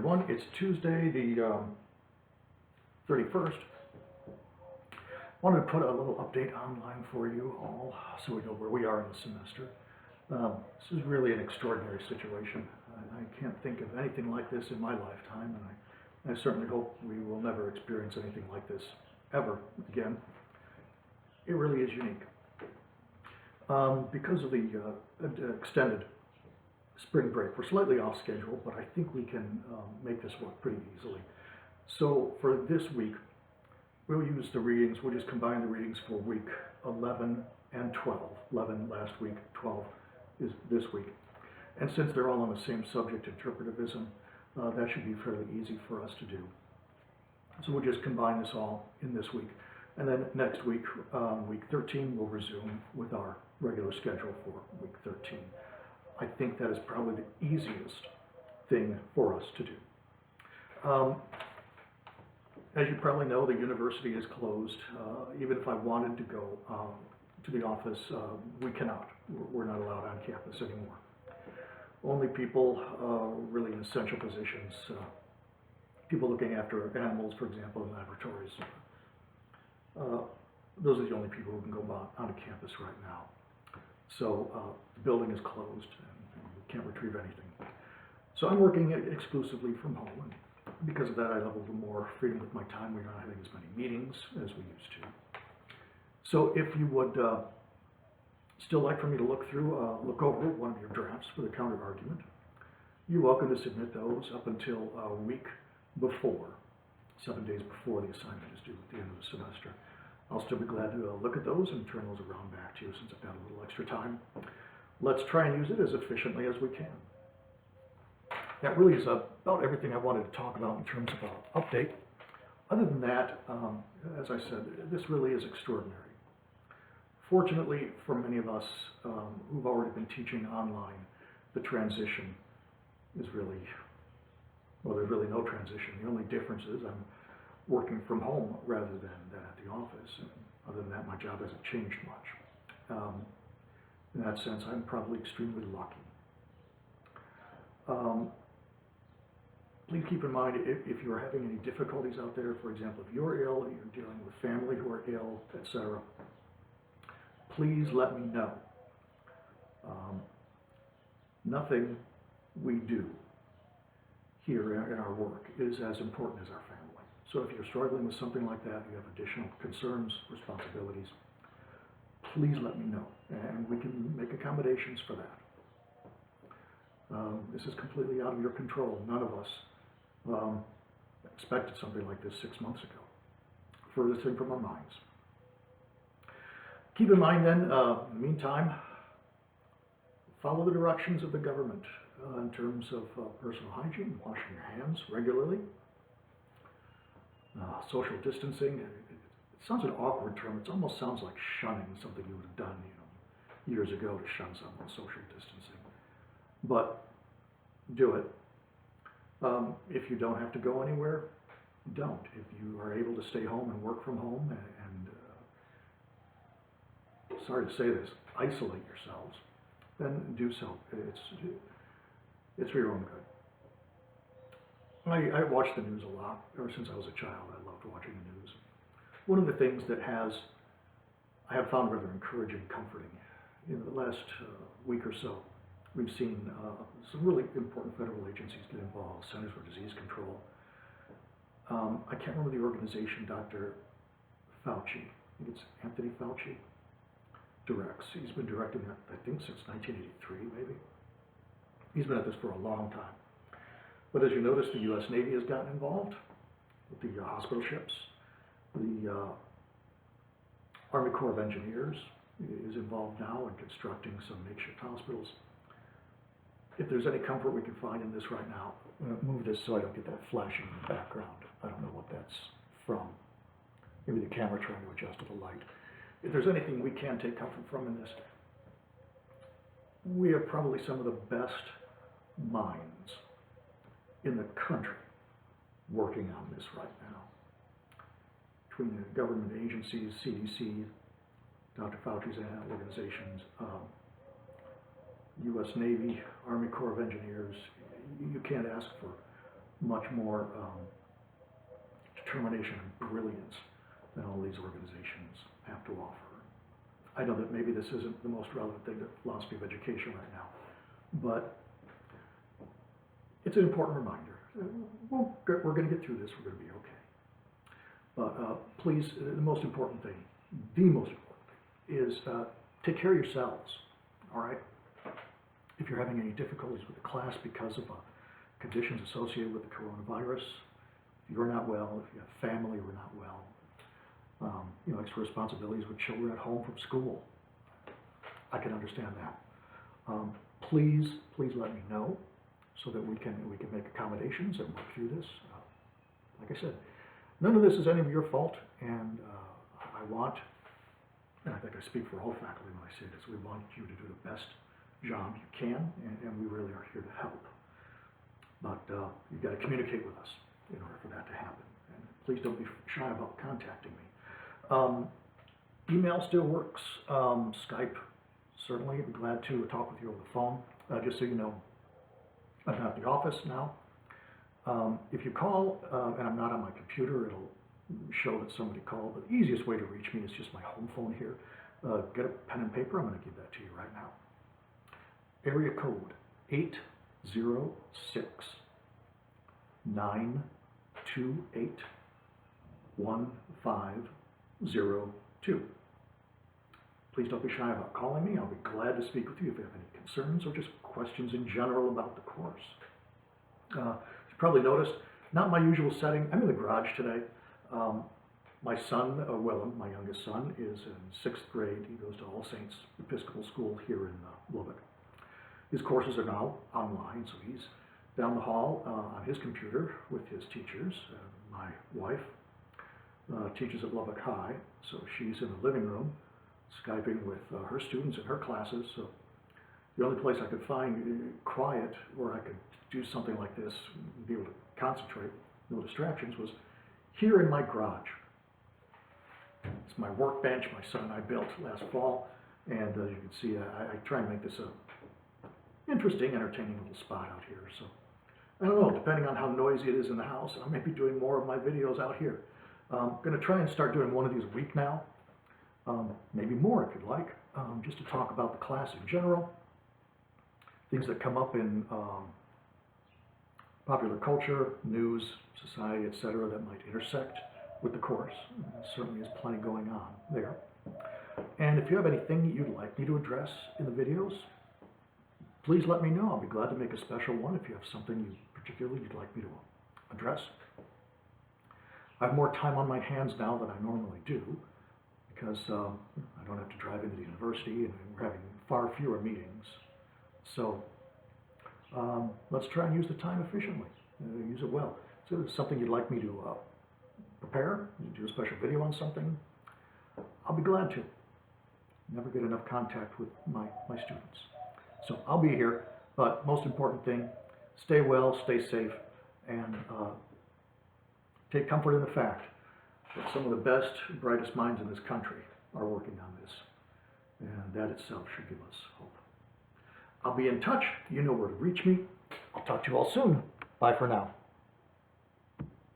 everyone. It's Tuesday, the 31st. Wanted to put a little update online for you all so we know where we are in the semester. This is really an extraordinary situation. I can't think of anything like this in my lifetime, and I certainly hope we will never experience anything like this ever again. It really is unique. Because of the extended spring break, we're slightly off schedule, but I think we can make this work pretty easily. So for this week, we'll use the readings, we'll just combine the readings for week 11 and 12. 11 last week, 12 is this week. And since they're all on the same subject, interpretivism, that should be fairly easy for us to do. So we'll just combine this all in this week. And then next week, week 13, we'll resume with our regular schedule for week 13. I think that is probably the easiest thing for us to do. As you probably know, the university is closed. Even if I wanted to go to the office, we cannot. We're not allowed on campus anymore. Only people really in essential positions, people looking after animals, for example, in laboratories. Those are the only people who can go onto campus right now. So the building is closed and we can't retrieve anything. So I'm working exclusively from home, and because of that I have a little more freedom with my time. We're not having as many meetings as we used to. So if you would still like for me to look over one of your drafts for the counter argument, you're welcome to submit those up until a week before, 7 days before the assignment is due at the end of the semester. I'll still be glad to look at those and turn those around back to you since I've got a little extra time. Let's try and use it as efficiently as we can. That really is about everything I wanted to talk about in terms of an update. Other than that, as I said, this really is extraordinary. Fortunately, for many of us who've already been teaching online, the transition is really, well, there's really no transition. The only difference is I'm working from home rather than at the office. And other than that, my job hasn't changed much. In that sense, I'm probably extremely lucky. Please keep in mind, if you're having any difficulties out there, for example, if you're ill, you're dealing with family who are ill, etc., please let me know. Nothing we do here in our work is as important as our family. So if you're struggling with something like that, you have additional concerns, responsibilities, please let me know, and we can make accommodations for that. This is completely out of your control. None of us expected something like this 6 months ago. Furthest thing from our minds. Keep in mind then, in the meantime, follow the directions of the government in terms of personal hygiene, washing your hands regularly, social distancing. It sounds an awkward term. It almost sounds like shunning, something you would have done, years ago to shun someone, social distancing. But do it. If you don't have to go anywhere, don't. If you are able to stay home and work from home and sorry to say this, isolate yourselves, then do so. It's for your own good. I watch the news a lot. Ever since I was a child, I loved watching the news. One of the things that I have found rather encouraging and comforting in the last week or so, we've seen some really important federal agencies get involved, Centers for Disease Control. I can't remember the organization Dr. Fauci, I think it's Anthony Fauci, directs. He's been directing that, I think, since 1983, maybe. He's been at this for a long time. But as you notice, the U.S. Navy has gotten involved with the hospital ships. The Army Corps of Engineers is involved now in constructing some makeshift hospitals. If there's any comfort we can find in this right now, I'm going to move this so I don't get that flashing in the background. I don't know what that's from. Maybe the camera trying to adjust to the light. If there's anything we can take comfort from in this, we have probably some of the best minds in the country working on this right now. Between the government agencies, CDC, Dr. Fauci's organizations, U.S. Navy, Army Corps of Engineers, you can't ask for much more determination and brilliance than all these organizations have to offer. I know that maybe this isn't the most relevant thing to philosophy of education right now, but it's an important reminder. Well, we're going to get through this, we're going to be okay. But please, the most important thing is take care of yourselves, all right? If you're having any difficulties with the class because of conditions associated with the coronavirus, if you're not well, if you have family who are not well, extra responsibilities with children at home from school, I can understand that. Please let me know so that we can make accommodations and work through this. Like I said, none of this is any of your fault, and I want, and I think I speak for all faculty when I say this, we want you to do the best job you can, and we really are here to help. But you've got to communicate with us in order for that to happen. And please don't be shy about contacting me. Email still works. Skype, certainly. I'd be glad to talk with you over the phone. Just so you know, I'm not at the office now. If you call and I'm not on my computer, it'll show that somebody called. But the easiest way to reach me is just my home phone here. Get a pen and paper. I'm going to give that to you right now. Area code 806-928-1502. Please don't be shy about calling me. I'll be glad to speak with you if you have any concerns or just questions in general about the course. You probably noticed, not my usual setting. I'm in the garage today. My son, Willem, my youngest son, is in 6th grade. He goes to All Saints Episcopal School here in Lubbock. His courses are now online, so he's down the hall on his computer with his teachers. My wife teaches at Lubbock High, so she's in the living room Skyping with her students in her classes. So the only place I could find quiet where I could do something like this and be able to concentrate, no distractions, was here in my garage. It's my workbench my son and I built last fall, and as you can see, I try and make this a interesting, entertaining little spot out here. So I don't know, depending on how noisy it is in the house, I may be doing more of my videos out here. I'm going to try and start doing one of these a week now, maybe more if you'd like, just to talk about the class in general, things that come up in popular culture, news, society, etc., that might intersect with the course. There certainly is plenty going on there. And if you have anything you'd like me to address in the videos, please let me know. I'll be glad to make a special one if you have something particularly you'd like me to address. I have more time on my hands now than I normally do because I don't have to drive into the university and we're having far fewer meetings. So let's try and use the time efficiently, use it well. So if there's something you'd like me to prepare, do a special video on something, I'll be glad to. Never get enough contact with my students. So I'll be here, but most important thing, stay well, stay safe, and take comfort in the fact that some of the best, brightest minds in this country are working on this. And that itself should give us hope. I'll be in touch. You know where to reach me. I'll talk to you all soon. Bye for now.